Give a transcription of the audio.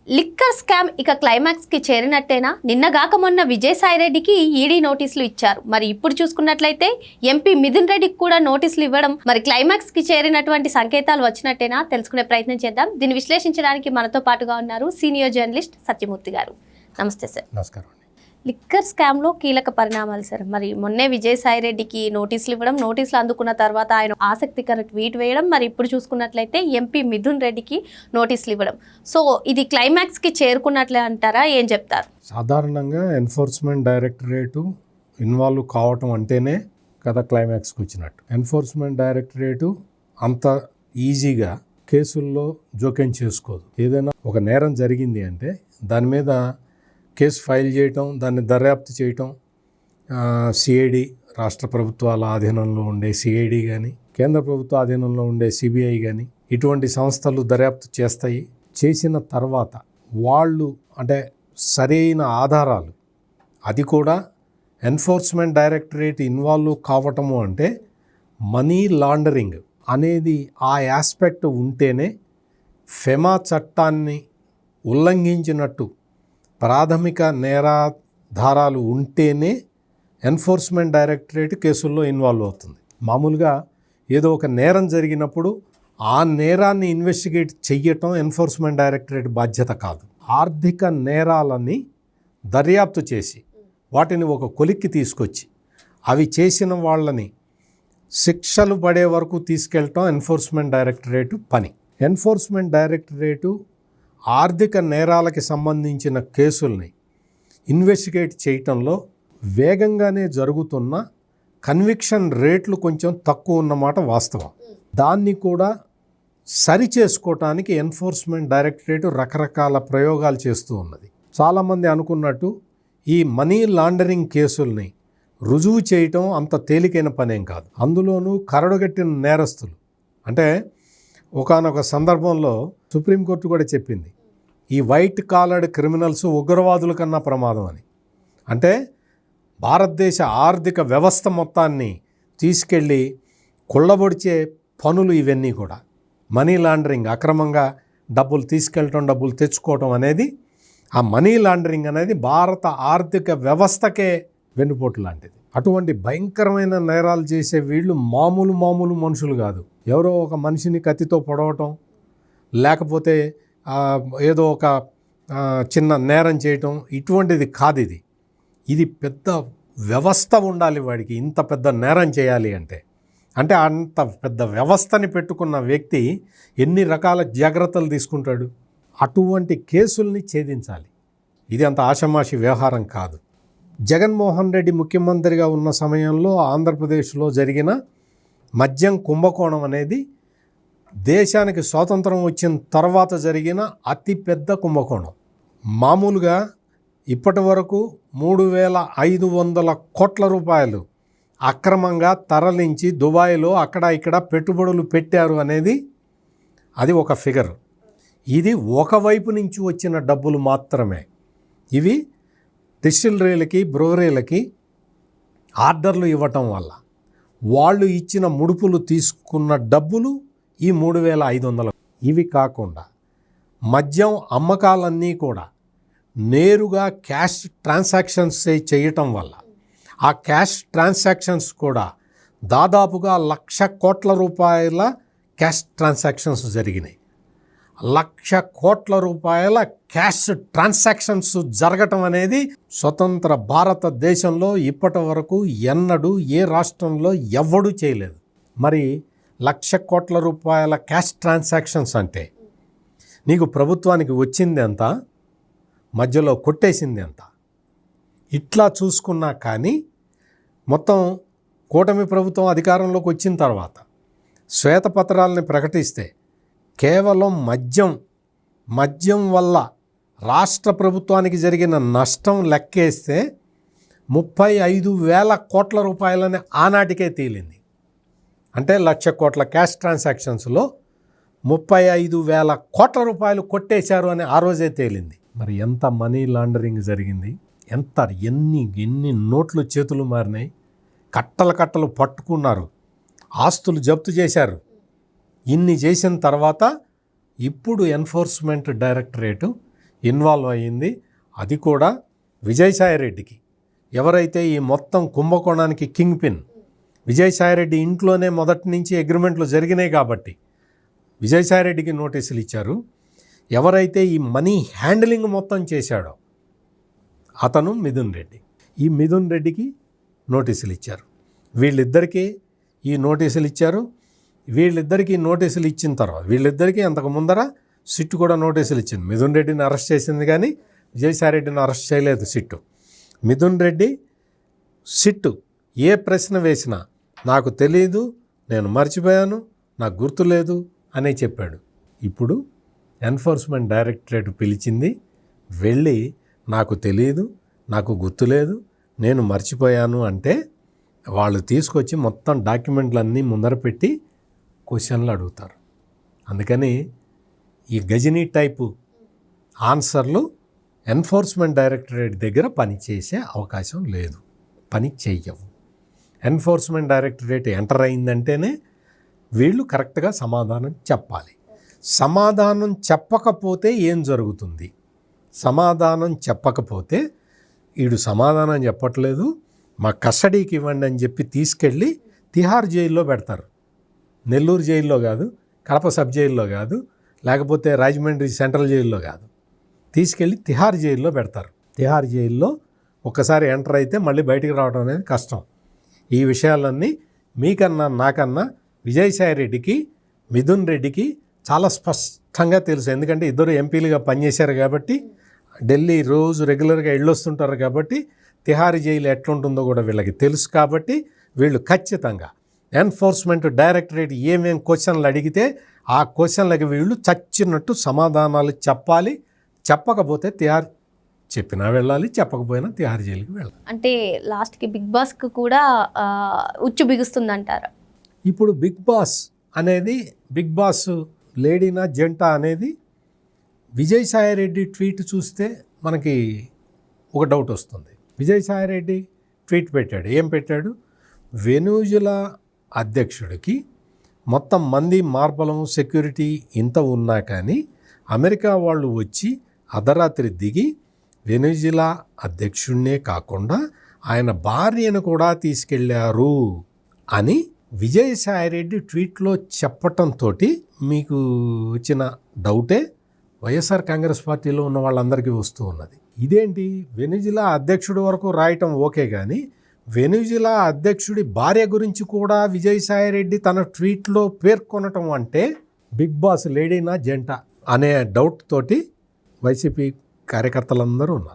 Liquor scam ఇక climax కి చేరినట్టేనా? నిన్నగాక మొన్న విజయసాయిరెడ్డికి ఈడీ నోటీసులు ఇచ్చారు. మరి ఇప్పుడు చూసుకున్నట్లయితే ఎంపీ మిథున్ రెడ్డికి కూడా నోటీసులు ఇవ్వడం మరి క్లైమాక్స్ కి చేరినటువంటి సంకేతాలు వచ్చినట్టేనా? తెలుసుకునే ప్రయత్నం చేద్దాం. దీన్ని విశ్లేషించడానికి మనతో పాటుగా ఉన్నారు సీనియర్ జర్నలిస్ట్ సత్యమూర్తి గారు. నమస్తే సార్. నమస్కారం. లిక్కర్ స్కామ్లో కీలక పరిణామాలు సార్. మరి మొన్నే విజయసాయిరెడ్డికి నోటీసులు ఇవ్వడం, నోటీసులు అందుకున్న తర్వాత ఆయన ఆసక్తికర ట్వీట్ వేయడం, మరి ఇప్పుడు చూసుకున్నట్లయితే ఎంపీ మిథున్ రెడ్డికి నోటీసులు ఇవ్వడం. సో ఇది క్లైమాక్స్కి చేరుకున్నట్లే అంటారా? ఏం చెప్తారు? సాధారణంగా ఎన్ఫోర్స్మెంట్ డైరెక్టరేటు ఇన్వాల్వ్ కావటం అంటేనే కదా క్లైమాక్స్కి వచ్చినట్టు. ఎన్ఫోర్స్మెంట్ డైరెక్టరేటు అంత ఈజీగా కేసుల్లో జోక్యం చేసుకోదు. ఏదైనా ఒక నేరం జరిగింది అంటే దాని మీద కేసు ఫైల్ చేయటం, దాన్ని దర్యాప్తు చేయటం, సిఐడి రాష్ట్ర ప్రభుత్వాల ఆధీనంలో ఉండే సిఐడి కానీ, కేంద్ర ప్రభుత్వ ఆధీనంలో ఉండే సిబిఐ కానీ ఇటువంటి సంస్థలు దర్యాప్తు చేస్తాయి. చేసిన తర్వాత వాళ్ళు అంటే సరైన ఆధారాలు, అది కూడా ఎన్ఫోర్స్మెంట్ డైరెక్టరేట్ ఇన్వాల్వ్ కావటము అంటే మనీ లాండరింగ్ అనేది ఆ ఆస్పెక్ట్ ఉంటేనే, ఫెమా చట్టాన్ని ఉల్లంఘించినట్టు ప్రాథమిక నేరాధారాలు ఉంటేనే ఎన్ఫోర్స్మెంట్ డైరెక్టరేట్ కేసుల్లో ఇన్వాల్వ్ అవుతుంది. మామూలుగా ఏదో ఒక నేరం జరిగినప్పుడు ఆ నేరాన్ని ఇన్వెస్టిగేట్ చెయ్యటం ఎన్ఫోర్స్మెంట్ డైరెక్టరేట్ బాధ్యత కాదు. ఆర్థిక నేరాలని దర్యాప్తు చేసి వాటిని ఒక కొలిక్కి తీసుకొచ్చి అవి చేసిన వాళ్ళని శిక్షలు పడే వరకు తీసుకెళ్ళటం ఎన్ఫోర్స్మెంట్ డైరెక్టరేట్ పని. ఎన్ఫోర్స్మెంట్ డైరెక్టరేటు ఆర్థిక నేరాలకి సంబంధించిన కేసుల్ని ఇన్వెస్టిగేట్ చేయటంలో వేగంగానే జరుగుతున్న కన్విక్షన్ రేట్లు కొంచెం తక్కువ ఉన్నమాట వాస్తవం. దాన్ని కూడా సరిచేసుకోవటానికి ఎన్ఫోర్స్మెంట్ డైరెక్టరేట్ రకరకాల ప్రయోగాలు చేస్తూ ఉన్నది. చాలామంది అనుకున్నట్టు ఈ మనీ లాండరింగ్ కేసుల్ని రుజువు చేయటం అంత తేలికైన పనేం కాదు. అందులోనూ కరడుగట్టిన నేరస్తులు అంటే ఒకానొక సందర్భంలో సుప్రీంకోర్టు కూడా చెప్పింది, ఈ వైట్ కాలర్డ్ క్రిమినల్స్ ఉగ్రవాదుల కన్నా ప్రమాదం అని. అంటే భారతదేశ ఆర్థిక వ్యవస్థ మొత్తాన్ని తీసుకెళ్ళి కొల్లబొడిచే పనులు ఇవన్నీ కూడా. మనీ లాండరింగ్, అక్రమంగా డబ్బులు తీసుకెళ్ళటం, డబ్బులు తెచ్చుకోవటం అనేది, ఆ మనీ లాండరింగ్ అనేది భారత ఆర్థిక వ్యవస్థకే వెన్నుపోటు లాంటిది. అటువంటి భయంకరమైన నేరాలు చేసే వీళ్ళు మామూలు మనుషులు కాదు. ఎవరో ఒక మనిషిని కత్తితో పొడవటం, లేకపోతే ఏదో ఒక చిన్న నేరం చేయటం ఇటువంటిది కాదు. ఇది పెద్ద వ్యవస్థ ఉండాలి వాడికి. ఇంత పెద్ద నేరం చేయాలి అంటే అంత పెద్ద వ్యవస్థని పెట్టుకున్న వ్యక్తి ఎన్ని రకాల జాగ్రత్తలు తీసుకుంటాడు. అటువంటి కేసుల్ని ఛేదించాలి. ఇది అంత ఆషమాషి వ్యవహారం కాదు. జగన్మోహన్ రెడ్డి ముఖ్యమంత్రిగా ఉన్న సమయంలో ఆంధ్రప్రదేశ్లో జరిగిన మద్యం కుంభకోణం అనేది దేశానికి స్వాతంత్రం వచ్చిన తర్వాత జరిగిన అతిపెద్ద కుంభకోణం. మామూలుగా ఇప్పటి వరకు 3,500 కోట్ల రూపాయలు అక్రమంగా తరలించి దుబాయ్లో అక్కడ ఇక్కడ పెట్టుబడులు పెట్టారు అనేది అది ఒక ఫిగర్. ఇది ఒకవైపు నుంచి వచ్చిన డబ్బులు మాత్రమే. ఇవి డిస్టిలరీలకి, బ్రూవరీలకి ఆర్డర్లు ఇవ్వటం వల్ల వాళ్ళు ఇచ్చిన ముడుపులు తీసుకున్న డబ్బులు ఈ 3,500. ఇవి కాకుండా మద్యం అమ్మకాలన్నీ కూడా నేరుగా క్యాష్ ట్రాన్సాక్షన్స్ చేయటం వల్ల ఆ క్యాష్ ట్రాన్సాక్షన్స్ కూడా దాదాపుగా 1,00,000 కోట్ల రూపాయల క్యాష్ ట్రాన్సాక్షన్స్ జరిగినాయి. 1,00,000 కోట్ల రూపాయల క్యాష్ ట్రాన్సాక్షన్స్ జరగటం అనేది స్వతంత్ర భారతదేశంలో ఇప్పటి వరకు ఎన్నడూ ఏ రాష్ట్రంలో ఎవ్వడూ చేయలేదు. మరి 1,00,000 కోట్ల రూపాయల క్యాష్ ట్రాన్సాక్షన్స్ అంటే నీకు ప్రభుత్వానికి వచ్చింది ఎంత, మధ్యలో కొట్టేసింది ఎంత? ఇట్లా చూసుకున్నా కానీ మొత్తం కూటమి ప్రభుత్వం అధికారంలోకి వచ్చిన తర్వాత శ్వేతపత్రాలని ప్రకటిస్తే కేవలం మద్యం వల్ల రాష్ట్ర ప్రభుత్వానికి జరిగిన నష్టం లెక్కేస్తే 35,000 కోట్ల రూపాయలని ఆనాటికే తేలింది. అంటే 1,00,000 కోట్ల క్యాష్ ట్రాన్సాక్షన్స్లో 35,000 కోట్ల రూపాయలు కొట్టేశారు అని ఆ రోజే తేలింది. మరి ఎంత మనీ లాండరింగ్ జరిగింది, ఎన్ని నోట్లు చేతులు మారినాయి, కట్టలు పట్టుకున్నారు, ఆస్తులు జప్తు చేశారు. ఇన్ని చేసిన తర్వాత ఇప్పుడు ఎన్ఫోర్స్మెంట్ డైరెక్టరేటు ఇన్వాల్వ్ అయ్యింది. అది కూడా విజయసాయిరెడ్డికి, ఎవరైతే ఈ మొత్తం కుంభకోణానికి కింగ్ పిన్, విజయసాయిరెడ్డి ఇంట్లోనే మొదటి నుంచి అగ్రిమెంట్లు జరిగినాయి కాబట్టి విజయసాయిరెడ్డికి నోటీసులు ఇచ్చారు. ఎవరైతే ఈ మనీ హ్యాండ్లింగ్ మొత్తం చేశాడో అతను మిథున్ రెడ్డి. ఈ మిథున్ రెడ్డికి నోటీసులు ఇచ్చారు. వీళ్ళిద్దరికీ ఈ నోటీసులు ఇచ్చారు. వీళ్ళిద్దరికీ నోటీసులు ఇచ్చిన తర్వాత వీళ్ళిద్దరికీ అంతకు ముందర సిట్టు కూడా నోటీసులు ఇచ్చింది. మిథున్ రెడ్డిని అరెస్ట్ చేసింది కానీ విజయసాయిరెడ్డిని అరెస్ట్ చేయలేదు సిట్టు. మిథున్ రెడ్డి సిట్టు ఏ ప్రశ్న వేసినా నాకు తెలియదు, నేను మర్చిపోయాను, నాకు గుర్తులేదు అనే చెప్పాడు. ఇప్పుడు ఎన్ఫోర్స్మెంట్ డైరెక్టరేట్ పిలిచింది. వెళ్ళి నాకు తెలియదు, నాకు గుర్తులేదు, నేను మర్చిపోయాను అంటే వాళ్ళు తీసుకొచ్చి మొత్తం డాక్యుమెంట్లన్నీ ముందర పెట్టి క్వశ్చన్లు అడుగుతారు. అందుకని ఈ గజనీ టైపు ఆన్సర్లు ఎన్ఫోర్స్మెంట్ డైరెక్టరేట్ దగ్గర పనిచేసే అవకాశం లేదు, పని చెయ్యవు. ఎన్ఫోర్స్మెంట్ డైరెక్టరేట్ ఎంటర్ అయిందంటేనే వీళ్ళు కరెక్ట్గా సమాధానం చెప్పాలి. సమాధానం చెప్పకపోతే ఏం జరుగుతుంది? సమాధానం చెప్పకపోతే వీడు సమాధానం చెప్పట్లేదు, మా కస్టడీకి ఇవ్వండి అని చెప్పి తీసుకెళ్ళి తిహార్ జైల్లో పెడతారు. నెల్లూరు జైల్లో కాదు, కడప సబ్ జైల్లో కాదు, లేకపోతే రాజమండ్రి సెంట్రల్ జైల్లో కాదు, తీసుకెళ్ళి తిహార్ జైల్లో పెడతారు. తిహార్ జైల్లో ఒక్కసారి ఎంటర్ అయితే మళ్ళీ బయటికి రావడం అనేది కష్టం. ఈ విషయాలన్నీ మీకన్నా నాకన్నా విజయసాయిరెడ్డికి, మిథున్ రెడ్డికి చాలా స్పష్టంగా తెలుసు. ఎందుకంటే ఇద్దరు ఎంపీలుగా పనిచేశారు కాబట్టి, ఢిల్లీ రోజు రెగ్యులర్గా వెళ్ళొస్తుంటారు కాబట్టి, తిహార్ జైలు ఎట్లుంటుందో కూడా వీళ్ళకి తెలుసు. కాబట్టి వీళ్ళు ఖచ్చితంగా ఎన్ఫోర్స్మెంట్ డైరెక్టరేట్ ఏమేం క్వశ్చన్లు అడిగితే ఆ క్వశ్చన్లకి వీళ్ళు చచ్చినట్టు సమాధానాలు చెప్పాలి. చెప్పకపోతే తిహార్, చెప్పినా వెళ్ళాలి, చెప్పకపోయినా తిహార్ జైలుకి వెళ్ళాలి. అంటే లాస్ట్కి బిగ్ బాస్కి కూడా ఉచ్చు బిగుస్తుందంటారు. ఇప్పుడు బిగ్ బాస్ అనేది, బిగ్ బాస్ లేడీనా జంట అనేది విజయసాయిరెడ్డి ట్వీట్ చూస్తే మనకి ఒక డౌట్ వస్తుంది. విజయసాయిరెడ్డి ట్వీట్ పెట్టాడు. ఏం పెట్టాడు? వెనుజులా అధ్యక్షుడికి మొత్తం మంది, మార్బలం, సెక్యూరిటీ ఇంత ఉన్నా కానీ అమెరికా వాళ్ళు వచ్చి అర్ధరాత్రి దిగి వెనుజులా అధ్యక్షుడినే కాకుండా ఆయన భార్యను కూడా తీసుకెళ్లారు అని విజయసాయిరెడ్డి ట్వీట్లో చెప్పటంతో మీకు వచ్చిన డౌటే వైఎస్ఆర్ కాంగ్రెస్ పార్టీలో ఉన్న వాళ్ళందరికీ వస్తూ ఉన్నది. ఇదేంటి, వెనుజులా అధ్యక్షుడి వరకు రాయటం ఓకే, కానీ వెనుజులా అధ్యక్షుడి భార్య గురించి కూడా విజయసాయిరెడ్డి తన ట్వీట్లో పేర్కొనటం అంటే బిగ్ బాస్ లేడీనా జంట అనే డౌట్ తోటి వైసీపీ కార్యకర్తలందరూ ఉన్నారు.